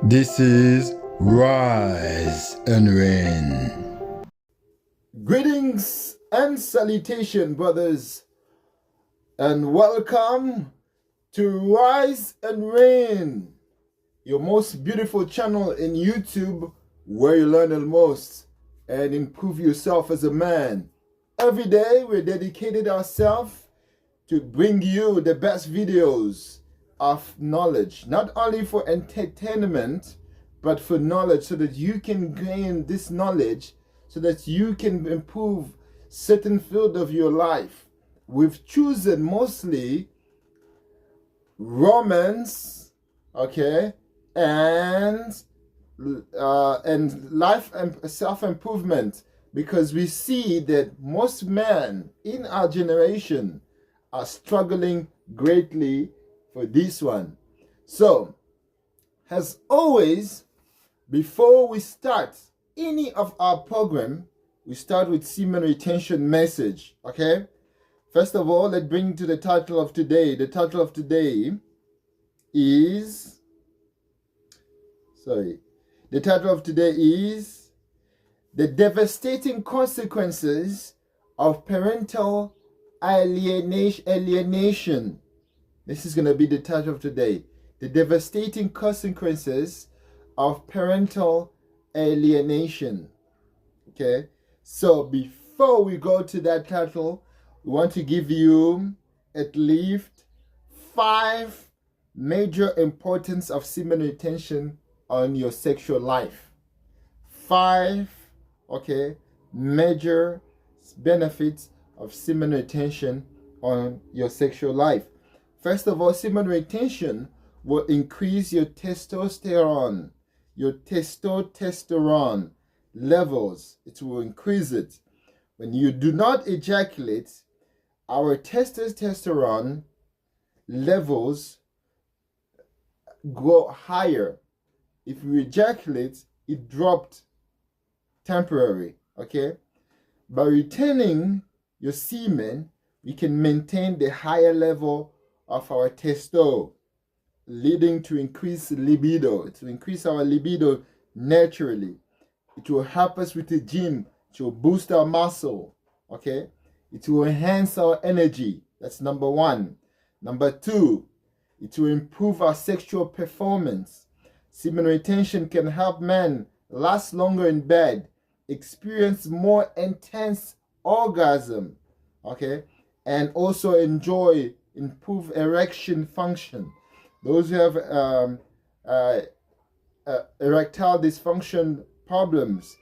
This is Rise and Reign. Greetings and salutation, brothers, and welcome to Rise and Reign, your most beautiful channel in YouTube, where you learn the most and improve yourself as a man. Every day, we're dedicated ourselves to bring you the best videos of knowledge, not only for entertainment, but for knowledge, so that you can gain this knowledge, so that you can improve certain field of your life. We've chosen mostly romance, okay, and life and self-improvement, because we see that most men in our generation are struggling greatly for this one. So, as always, before we start any of our program, we start with semen retention message, okay? First of all, let's bring to the title of today. The title of today is, the title of today is The Devastating Consequences of Parental Alienation. This is going to be the title of today. The Devastating Consequences of Parental Alienation. Okay, so before we go to that title, we want to give you at least 5 major importance of semen retention on your sexual life. 5, okay, major benefits of semen retention on your sexual life. First of all, semen retention will increase your testosterone levels. It will increase it. When you do not ejaculate, our testosterone levels go higher. If you ejaculate, it dropped temporary, okay? By retaining your semen, we can maintain the higher level of our testo, leading to increased libido. It will increase our libido naturally. It will help us with the gym. It will boost our muscle, okay? It will enhance our energy. That's number 1. Number 2, it will improve our sexual performance. Semen retention can help men last longer in bed, experience more intense orgasm, okay? And also enjoy improved erection function. Those who have erectile dysfunction problems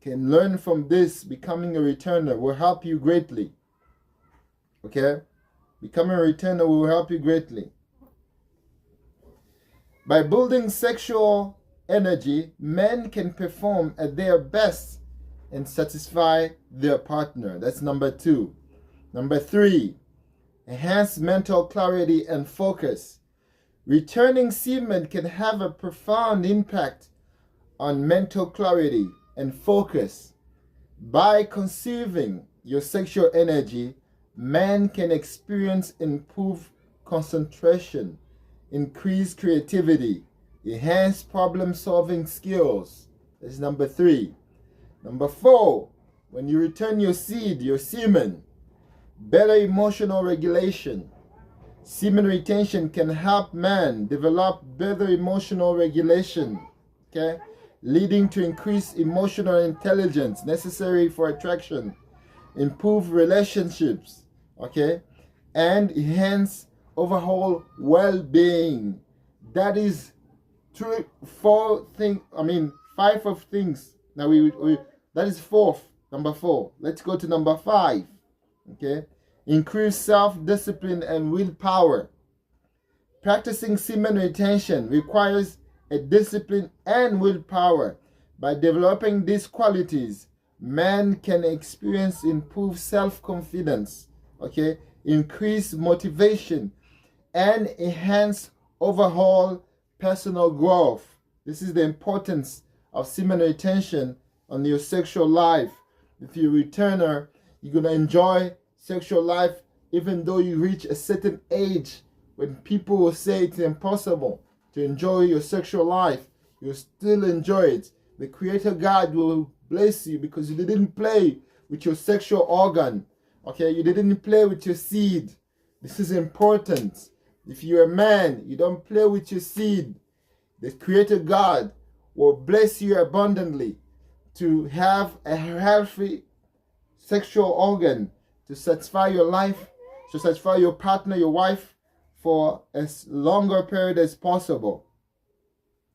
can learn from this. Becoming a returner will help you greatly. Okay? Becoming a returner will help you greatly. By building sexual energy, men can perform at their best and satisfy their partner. That's number 2. Number 3, enhance mental clarity and focus. Returning semen can have a profound impact on mental clarity and focus. By conserving your sexual energy, men can experience improved concentration, increased creativity, enhanced problem-solving skills. That's number 3. Number 4, when you return your semen, better emotional regulation. Semen retention can help men develop better emotional regulation, okay, leading to increased emotional intelligence necessary for attraction, improve relationships, okay, and enhance overall well-being. That is 5 of things. Now that is 4th, number 4. Let's go to number 5. Okay, increase self-discipline and willpower. Practicing semen retention requires a discipline and willpower. By developing these qualities, men can experience improved self-confidence, okay, increase motivation, and enhance overall personal growth. This is the importance of semen retention on your sexual life. If you're a returner, you're going to enjoy sexual life even though you reach a certain age when people will say it's impossible to enjoy your sexual life. You'll still enjoy it. The Creator God will bless you because you didn't play with your sexual organ. Okay, you didn't play with your seed. This is important. If you're a man, you don't play with your seed. The Creator God will bless you abundantly to have a healthy sexual organ to satisfy your life, to satisfy your partner, your wife, for as longer period as possible.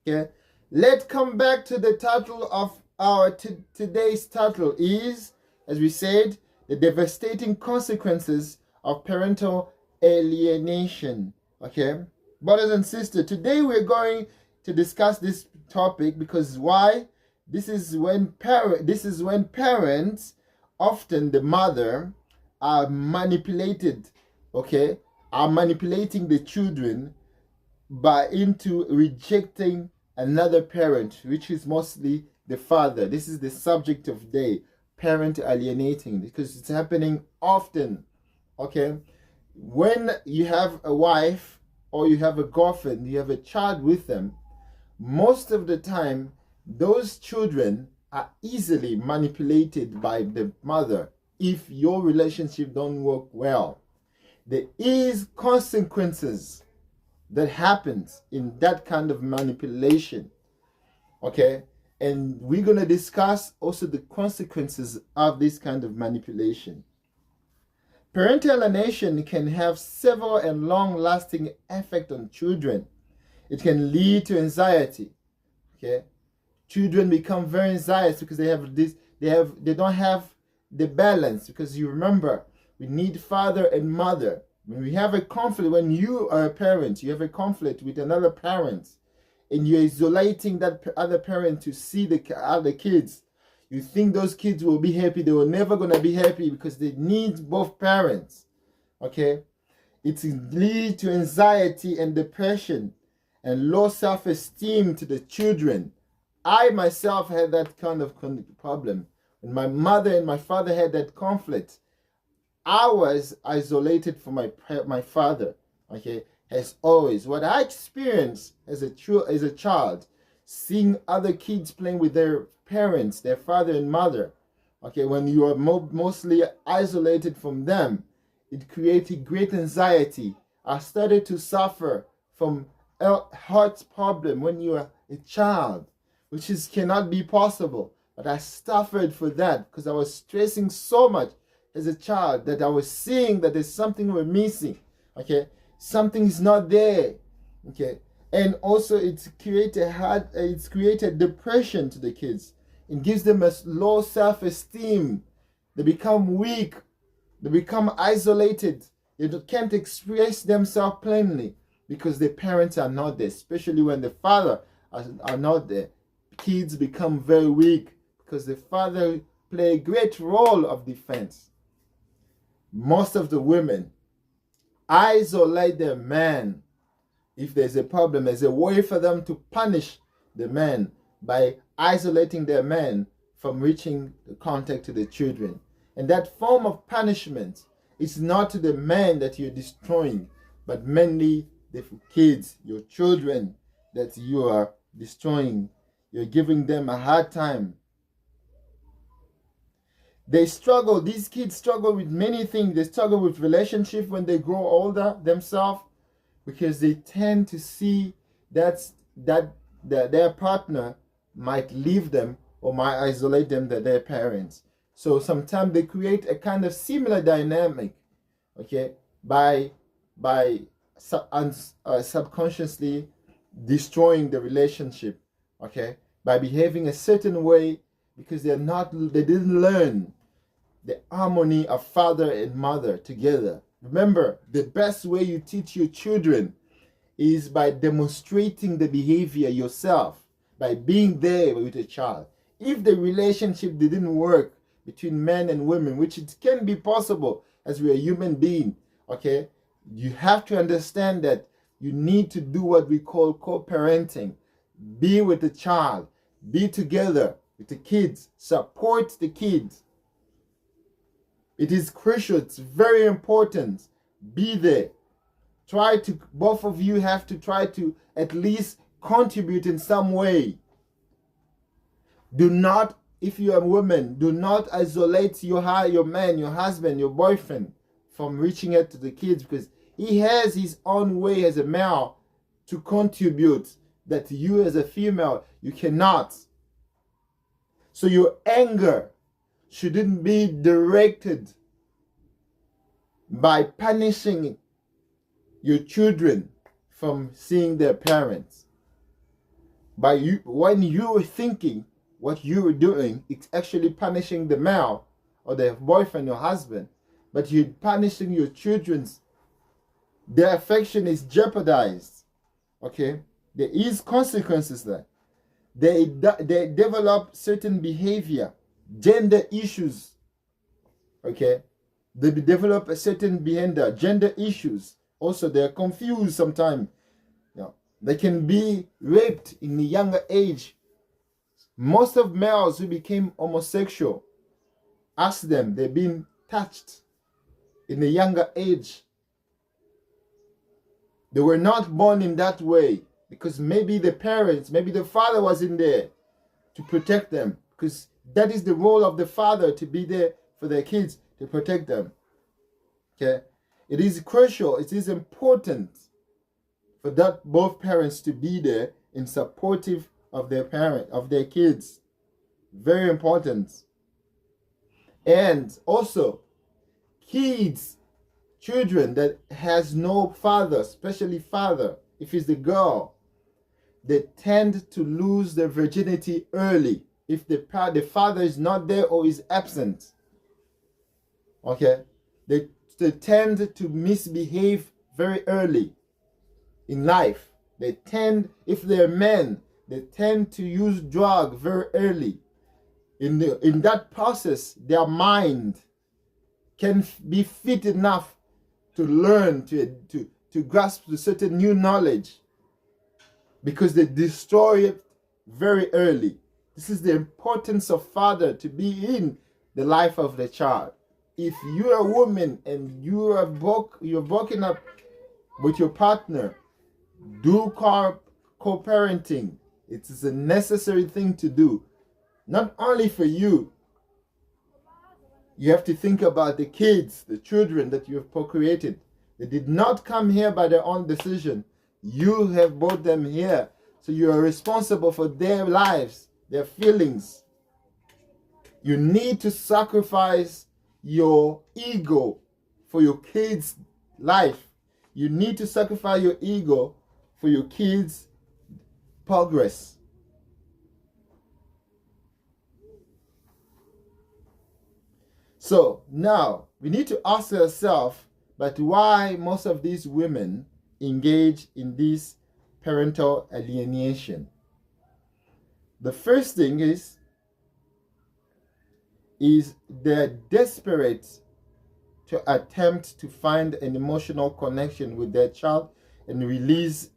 Okay, let's come back to the title of our today's title is, as we said, the devastating consequences of parental alienation. Okay, brothers and sisters, today we're going to discuss this topic because why? This is when parents, often the mother, are manipulated. Okay, are manipulating the children by into rejecting another parent, which is mostly the father. This is the subject of today, parent alienating, because it's happening often. Okay, when you have a wife or you have a girlfriend, you have a child with them, most of the time those children are easily manipulated by the mother if your relationship don't work well. There is consequences that happens in that kind of manipulation. Okay, and we're going to discuss also the consequences of this kind of manipulation. Parental alienation can have several and long-lasting effects on children. It can lead to anxiety. Okay, children become very anxious because they don't have the balance, because you remember we need father and mother. When we have a conflict, when you are a parent, you have a conflict with another parent, and you're isolating that other parent to see the other kids. You think those kids will be happy. They were never going to be happy because they need both parents. Okay? It leads to anxiety and depression and low self-esteem to the children. I myself had that kind of problem. When my mother and my father had that conflict, I was isolated from my father. Okay? As always, what I experienced as a child, seeing other kids playing with their parents, their father and mother, okay, when you are mostly isolated from them, it created great anxiety. I started to suffer from a heart problem when you are a child, which cannot be possible. But I suffered for that because I was stressing so much as a child that I was seeing that there's something we're missing. Okay, something's not there. Okay, and also it's created depression to the kids. It gives them a low self-esteem. They become weak. They become isolated. They can't express themselves plainly because the parents are not there, especially when the father are not there. Kids become very weak because the father play a great role of defense. Most of the women isolate their man. If there's a problem, there's a way for them to punish the man by isolating their man from reaching the contact to the children. And that form of punishment is not to the man that you're destroying, but mainly the kids, your children that you are destroying. You're giving them a hard time. These kids struggle with many things. They struggle with relationship when they grow older themselves, because they tend to see that their partner might leave them or might isolate them to their parents. So sometimes they create a kind of similar dynamic, okay, by subconsciously destroying the relationship, okay, by behaving a certain way because they didn't learn the harmony of father and mother together. Remember, the best way you teach your children is by demonstrating the behavior yourself, by being there with a child. If the relationship didn't work between men and women, which it can be possible as we are human beings, okay, you have to understand that you need to do what we call co-parenting. Be with the child, be together with the kids, support the kids. It is crucial, it's very important. Be there. Both of you have to try to at least contribute in some way. Do not, if you are a woman, do not isolate your man, your husband, your boyfriend from reaching out to the kids, because he has his own way as a male to contribute that you as a female, you cannot. So your anger shouldn't be directed by punishing your children from seeing their parents. When you are thinking what you are doing, it's actually punishing the male or the boyfriend or husband, but you're punishing your children's. Their affection is jeopardized. Okay, there is consequences there. They develop certain behavior, gender issues. Okay, they develop a certain behavior, gender issues. Also, they're confused sometimes. They can be raped in a younger age. Most of males who became homosexual, ask them, they've been touched in a younger age. They were not born in that way because maybe the parents, maybe the father was in there to protect them, because that is the role of the father, to be there for their kids, to protect them. Okay, it is crucial, it is important for that both parents to be there in supportive of their kids. Very important. And also, children that has no father, especially father, if it's the girl, they tend to lose their virginity early if the father is not there or is absent. Okay, they tend to misbehave very early in life. They tend, if they're men, they tend to use drugs very early. In that process, their mind can be fit enough to learn, to grasp a certain new knowledge, because they destroy it very early. This is the importance of father to be in the life of the child. If you're a woman and you're broken up with your partner, do co-parenting. It is a necessary thing to do. Not only for you. You have to think about the kids, the children that you have procreated. They did not come here by their own decision. You have brought them here. So you are responsible for their lives, their feelings. You need to sacrifice your ego for your kids' life. You need to sacrifice your ego for your kids' progress. So now we need to ask ourselves, but why most of these women engage in this parental alienation? The first thing is they're desperate to attempt to find an emotional connection with their child and release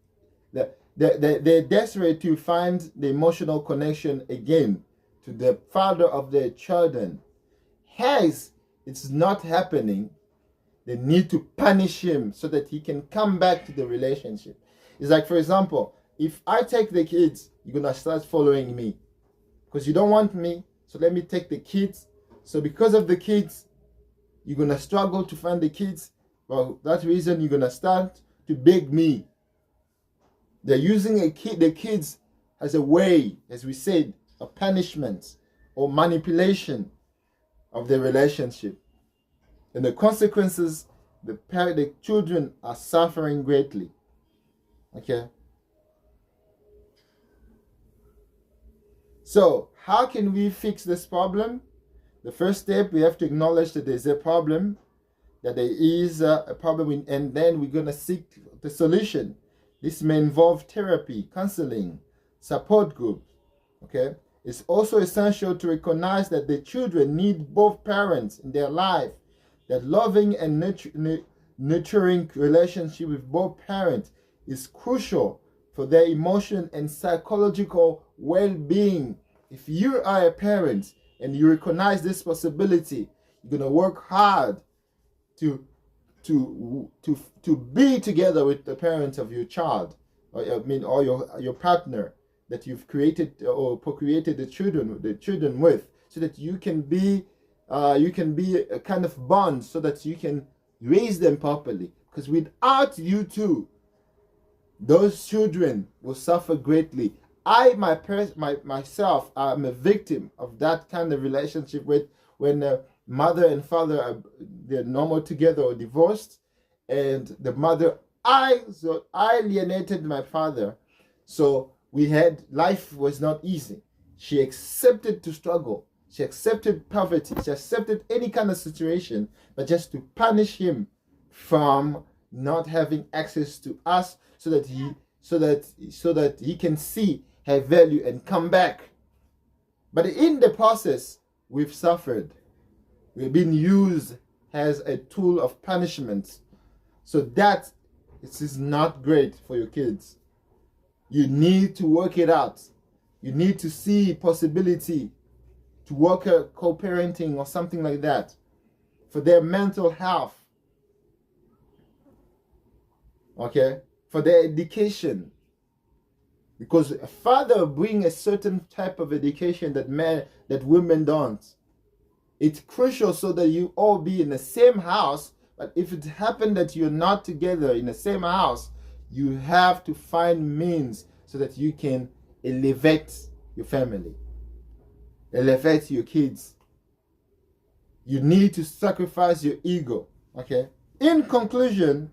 they're desperate to find the emotional connection again to the father of their children. As it's not happening, they need to punish him so that he can come back to the relationship. It's like, for example, if I take the kids, you're going to start following me because you don't want me, so let me take the kids. So because of the kids, you're going to struggle to find the kids. For that reason, you're going to start to beg me. They're using the kids as a way, as we said, of punishment or manipulation of the relationship. And the consequences, the children are suffering greatly. Okay? So, how can we fix this problem? The first step, we have to acknowledge that there's a problem, that there is a problem, and then we're going to seek the solution. This may involve therapy, counseling, support groups. Okay? It's also essential to recognize that the children need both parents in their life, that loving and nurturing relationship with both parents is crucial for their emotional and psychological well-being. If you are a parent and you recognize this possibility, you're going to work hard to be together with the parents of your child. or your partner that you've created or procreated the children with, so that you can be a kind of bond, so that you can raise them properly. Because without you two, those children will suffer greatly. Myself, I'm a victim of that kind of relationship with when mother and father they're no more together or divorced, and the mother I alienated my father, so life was not easy. She accepted to struggle. She accepted poverty. She accepted any kind of situation, but just to punish him from not having access to us, so that he can see her value and come back. But in the process, we've suffered. We've been used as a tool of punishment. So that it is not great for your kids. You need to work it out. You need to see possibility to work a co-parenting or something like that for their mental health. Okay? For their education. Because a father brings a certain type of education that women don't. It's crucial so that you all be in the same house, but if it happened that you're not together in the same house, you have to find means so that you can elevate your family, elevate your kids. You need to sacrifice your ego. Okay? In conclusion,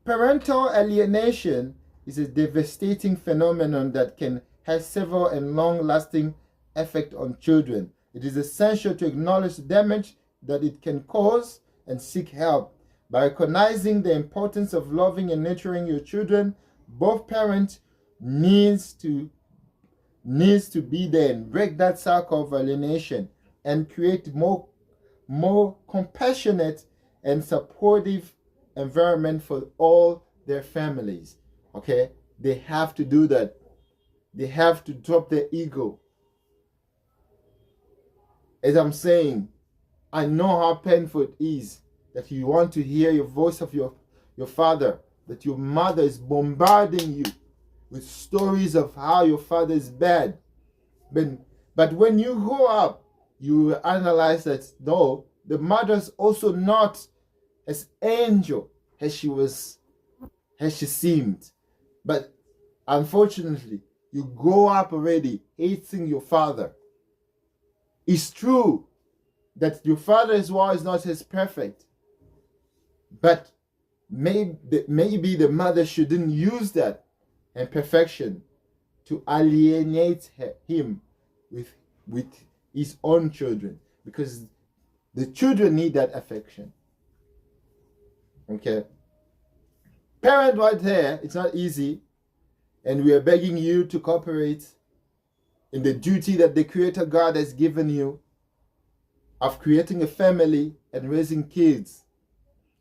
parental alienation is a devastating phenomenon that can have several and long-lasting effects on children. It is essential to acknowledge the damage that it can cause and seek help. By recognizing the importance of loving and nurturing your children, both parents needs to be there and break that cycle of alienation and create more compassionate and supportive environment for all their families. Okay? They have to do that. They have to drop their ego. As I'm saying, I know how painful it is that you want to hear your voice of your father, that your mother is bombarding you with stories of how your father is bad. But when you grow up, you analyze that no, the mother's also not as angel as she seemed. But unfortunately, you grow up already hating your father. It's true that your father as well is not as perfect. But maybe the mother shouldn't use that imperfection to alienate him with his own children. Because the children need that affection. Okay? Parent right there, it's not easy. And we are begging you to cooperate in the duty that the Creator God has given you of creating a family and raising kids.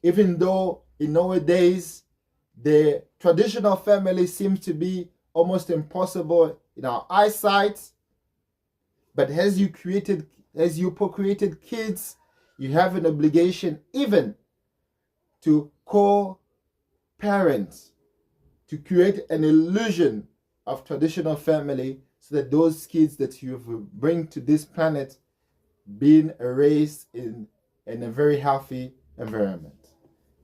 Even though in nowadays the traditional family seems to be almost impossible in our eyesight, but as you procreated kids, you have an obligation even to co-parent, to create an illusion of traditional family, so that those kids that you bring to this planet being raised in a very healthy environment.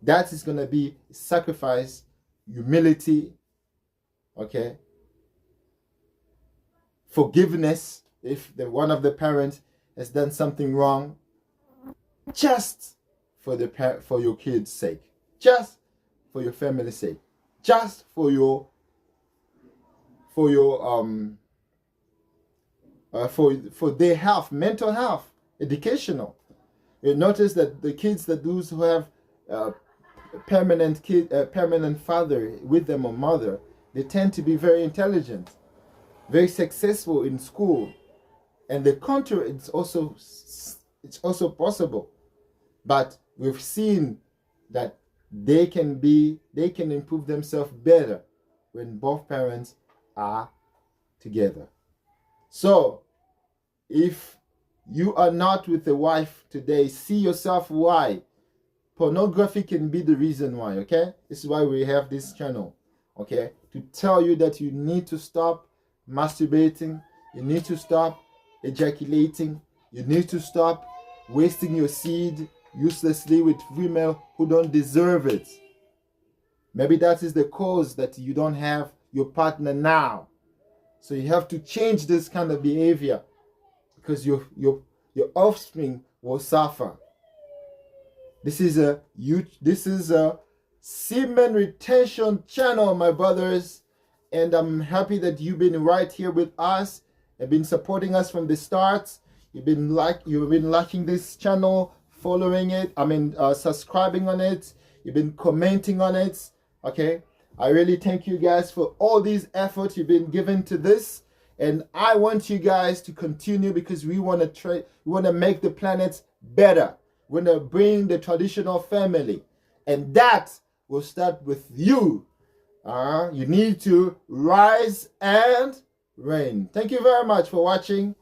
That is going to be sacrifice, humility, okay? Forgiveness if one of the parents has done something wrong, just for your kids' sake, just for your family's sake, just for their health, mental health, educational. You notice that the kids those who have permanent father with them or mother, they tend to be very intelligent, very successful in school, and the contrary it's also possible. But we've seen that they can improve themselves better when both parents are together. So, if you are not with a wife today, see yourself why. Pornography can be the reason why, okay? This is why we have this channel okay, to tell you that you need to stop masturbating, you need to stop ejaculating, you need to stop wasting your seed uselessly with women who don't deserve it. Maybe that is the cause that you don't have your partner now. So you have to change this kind of behavior, because your offspring will suffer. This is a semen retention channel, my brothers, and I'm happy that you've been right here with us and been supporting us from the start. You've been liking this channel, following it, subscribing on it, you've been commenting on it. Okay, I really thank you guys for all these efforts you've been given to this, and I want you guys to continue, because we want to make the planet better. We want to bring the traditional family, and that will start with you. You need to rise and reign. Thank you very much for watching.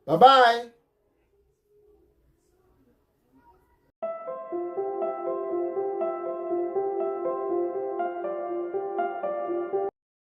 Bye bye.